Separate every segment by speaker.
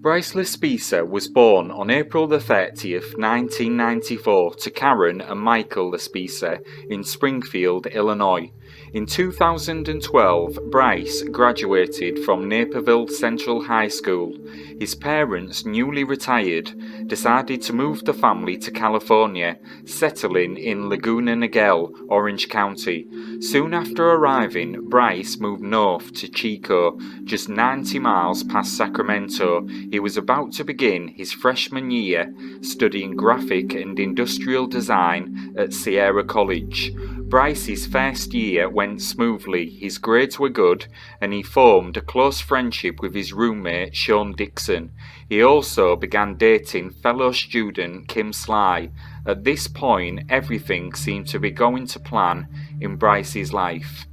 Speaker 1: Bryce Laspisa was born on April 30th, 1994 to Karen and Michael Laspisa in Springfield, Illinois. In 2012, Bryce graduated from Naperville Central High School. His parents, newly retired, decided to move the family to California, settling in Laguna Niguel, Orange County. Soon after arriving, Bryce moved north to Chico, just 90 miles past Sacramento. He was about to begin his freshman year studying graphic and industrial design at Sierra College. Bryce's first year went smoothly, his grades were good, and he formed a close friendship with his roommate Sean Dixon. He also began dating fellow student Kim Sly. At this point, everything seemed to be going to plan in Bryce's life.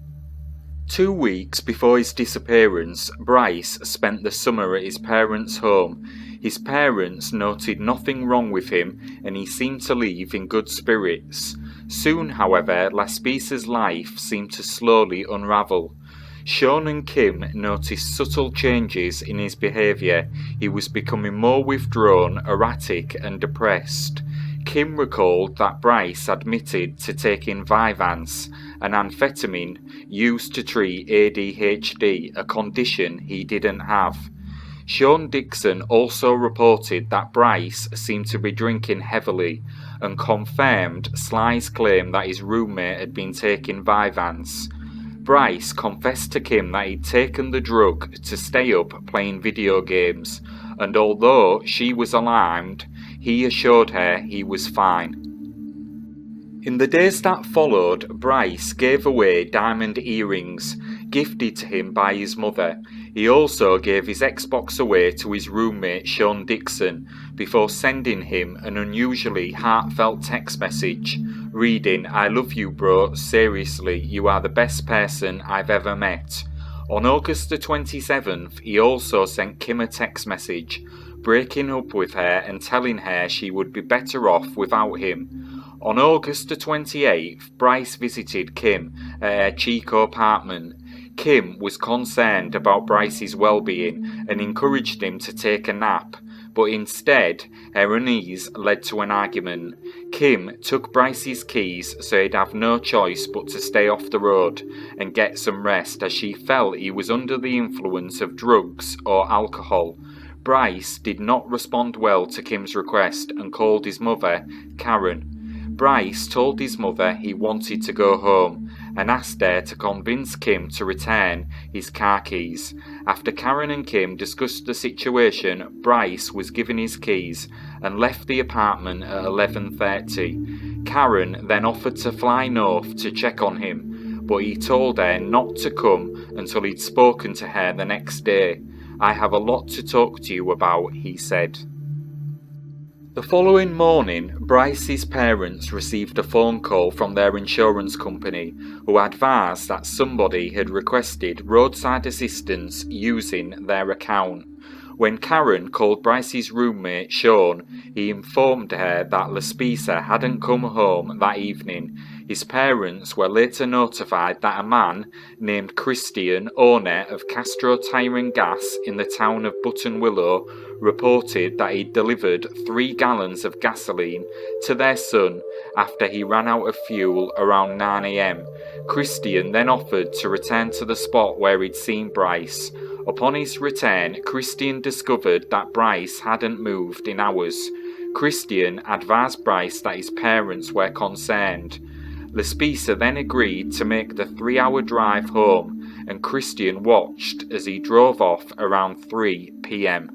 Speaker 1: 2 weeks before his disappearance, Bryce spent the summer at his parents' home. His parents noted nothing wrong with him and he seemed to leave in good spirits. Soon, however, Laspisa's life seemed to slowly unravel. Sean and Kim noticed subtle changes in his behaviour. He was becoming more withdrawn, erratic and depressed. Kim recalled that Bryce admitted to taking Vyvanse, an amphetamine used to treat ADHD, a condition he didn't have. Sean Dixon also reported that Bryce seemed to be drinking heavily and confirmed Sly's claim that his roommate had been taking Vyvanse. Bryce confessed to Kim that he'd taken the drug to stay up playing video games, and although she was alarmed, he assured her he was fine. In the days that followed, Bryce gave away diamond earrings, gifted to him by his mother. He also gave his Xbox away to his roommate Sean Dixon, before sending him an unusually heartfelt text message, reading, "I love you bro, seriously, you are the best person I've ever met." On August the 27th, he also sent Kim a text message, breaking up with her and telling her she would be better off without him. On August the 28th, Bryce visited Kim at her Chico apartment. Kim was concerned about Bryce's well-being and encouraged him to take a nap, but instead, her unease led to an argument. Kim took Bryce's keys so he'd have no choice but to stay off the road and get some rest, as she felt he was under the influence of drugs or alcohol. Bryce did not respond well to Kim's request and called his mother, Karen. Bryce told his mother he wanted to go home and asked her to convince Kim to return his car keys. After Karen and Kim discussed the situation, Bryce was given his keys and left the apartment at 11:30. Karen then offered to fly north to check on him, but he told her not to come until he'd spoken to her the next day. "I have a lot to talk to you about," he said. The following morning, Bryce's parents received a phone call from their insurance company, who advised that somebody had requested roadside assistance using their account. When Karen called Bryce's roommate Sean, he informed her that Laspisa hadn't come home that evening. His parents were later notified that a man named Christian, owner of Castro Tire and Gas in the town of Buttonwillow, reported that he'd delivered 3 gallons of gasoline to their son after he ran out of fuel around 9 a.m. Christian then offered to return to the spot where he'd seen Bryce. Upon his return, Christian discovered that Bryce hadn't moved in hours. Christian advised Bryce that his parents were concerned. Laspisa then agreed to make the 3-hour drive home, and Christian watched as he drove off around 3 p.m.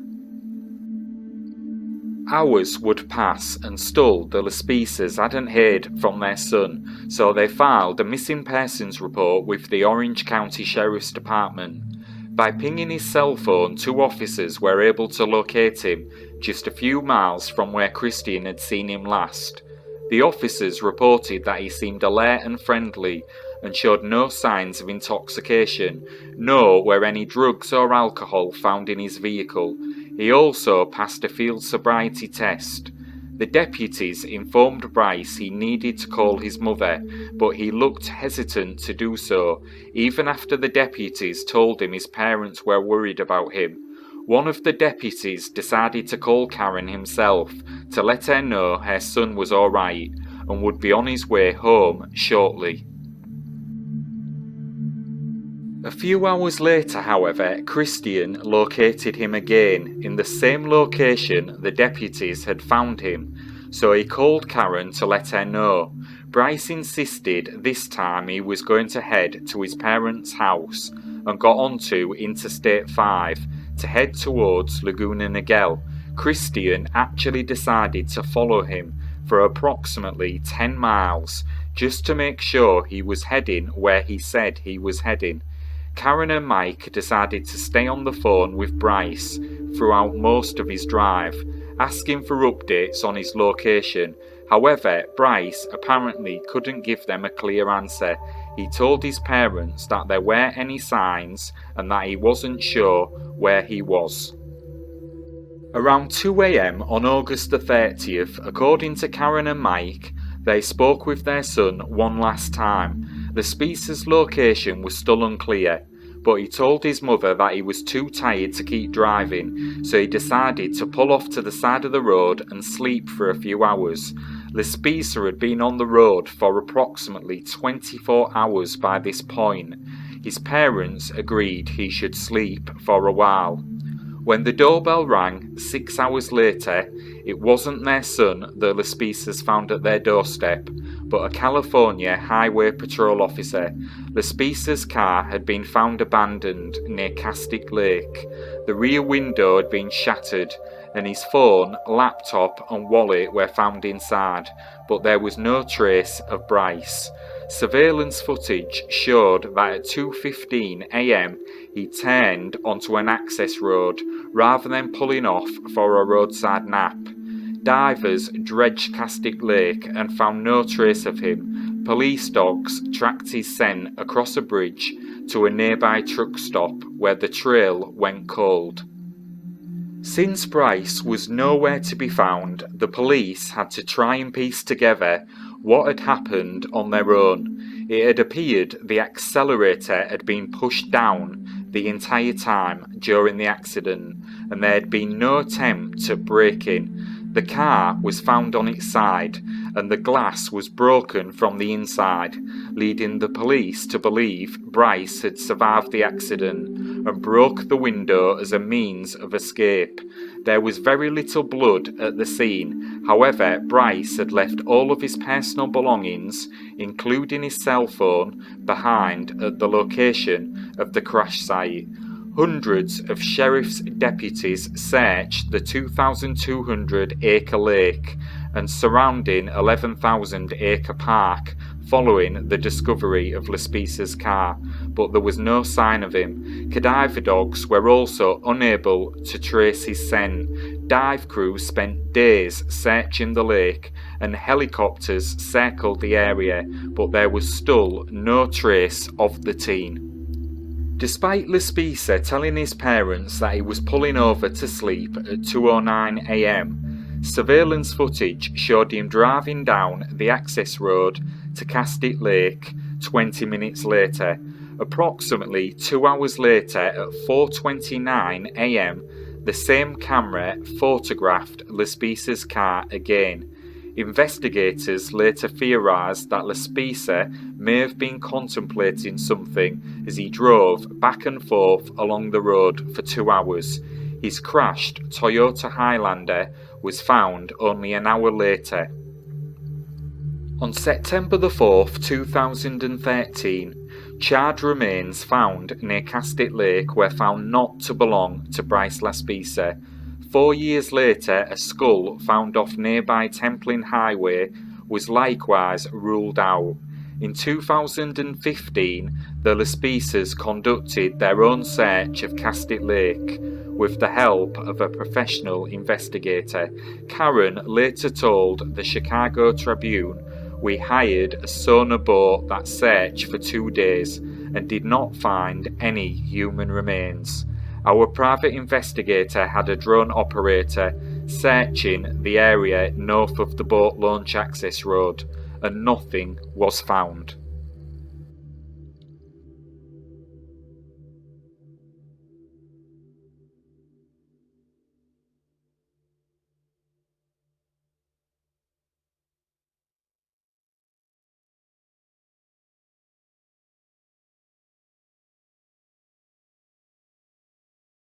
Speaker 1: Hours would pass and still the Laspisas hadn't heard from their son, so they filed a missing persons report with the Orange County Sheriff's Department. By pinging his cell phone, 2 officers were able to locate him just a few miles from where Christian had seen him last. The officers reported that he seemed alert and friendly and showed no signs of intoxication, nor were any drugs or alcohol found in his vehicle. He also passed a field sobriety test. The deputies informed Bryce he needed to call his mother, but he looked hesitant to do so, even after the deputies told him his parents were worried about him. One of the deputies decided to call Karen himself to let her know her son was alright and would be on his way home shortly. A few hours later, however, Christian located him again in the same location the deputies had found him, so he called Karen to let her know. Bryce insisted this time he was going to head to his parents' house and got onto Interstate 5 to head towards Laguna Niguel. Christian actually decided to follow him for approximately 10 miles just to make sure he was heading where he said he was heading. Karen and Mike decided to stay on the phone with Bryce throughout most of his drive, asking for updates on his location. However, Bryce apparently couldn't give them a clear answer. He told his parents that there weren't any signs and that he wasn't sure where he was. Around 2 a.m. on August the 30th, according to Karen and Mike, they spoke with their son one last time. Laspisa's location was still unclear, but he told his mother that he was too tired to keep driving, so he decided to pull off to the side of the road and sleep for a few hours. Laspisa had been on the road for approximately 24 hours by this point. His parents agreed he should sleep for a while. When the doorbell rang 6 hours later, it wasn't their son the Laspisas found at their doorstep, but a California Highway Patrol officer. Laspisa's car had been found abandoned near Castaic Lake. The rear window had been shattered, and his phone, laptop and wallet were found inside, but there was no trace of Bryce. Surveillance footage showed that at 2:15 a.m. he turned onto an access road rather than pulling off for a roadside nap. Divers dredged Castaic Lake and found no trace of him. Police dogs tracked his scent across a bridge to a nearby truck stop where the trail went cold. Since Bryce was nowhere to be found, the police had to try and piece together what had happened on their own. It had appeared the accelerator had been pushed down the entire time during the accident, and there had been no attempt at braking. The car was found on its side, and the glass was broken from the inside, leading the police to believe Bryce had survived the accident and broke the window as a means of escape. There was very little blood at the scene. However, Bryce had left all of his personal belongings, including his cell phone, behind at the location of the crash site. Hundreds of sheriff's deputies searched the 2,200-acre lake and surrounding 11,000-acre park following the discovery of Laspisa's car, but there was no sign of him. Cadaver dogs were also unable to trace his scent. Dive crews spent days searching the lake, and helicopters circled the area, but there was still no trace of the teen. Despite Laspisa telling his parents that he was pulling over to sleep at 2:09 a.m, surveillance footage showed him driving down the access road to Castaic Lake 20 minutes later. Approximately 2 hours later at 4:29 a.m, the same camera photographed Laspisa's car again. Investigators later theorized that Laspisa may have been contemplating something as he drove back and forth along the road for 2 hours. His crashed Toyota Highlander was found only an hour later. On September the 4th, 2013, charred remains found near Castaic Lake were found not to belong to Bryce Laspisa. 4 years later, a skull found off nearby Templin Highway was likewise ruled out. In 2015, the Laspisas conducted their own search of Castaic Lake with the help of a professional investigator. Karen later told the Chicago Tribune, "We hired a sonar boat that searched for 2 days and did not find any human remains. Our private investigator had a drone operator searching the area north of the boat launch access road, and nothing was found."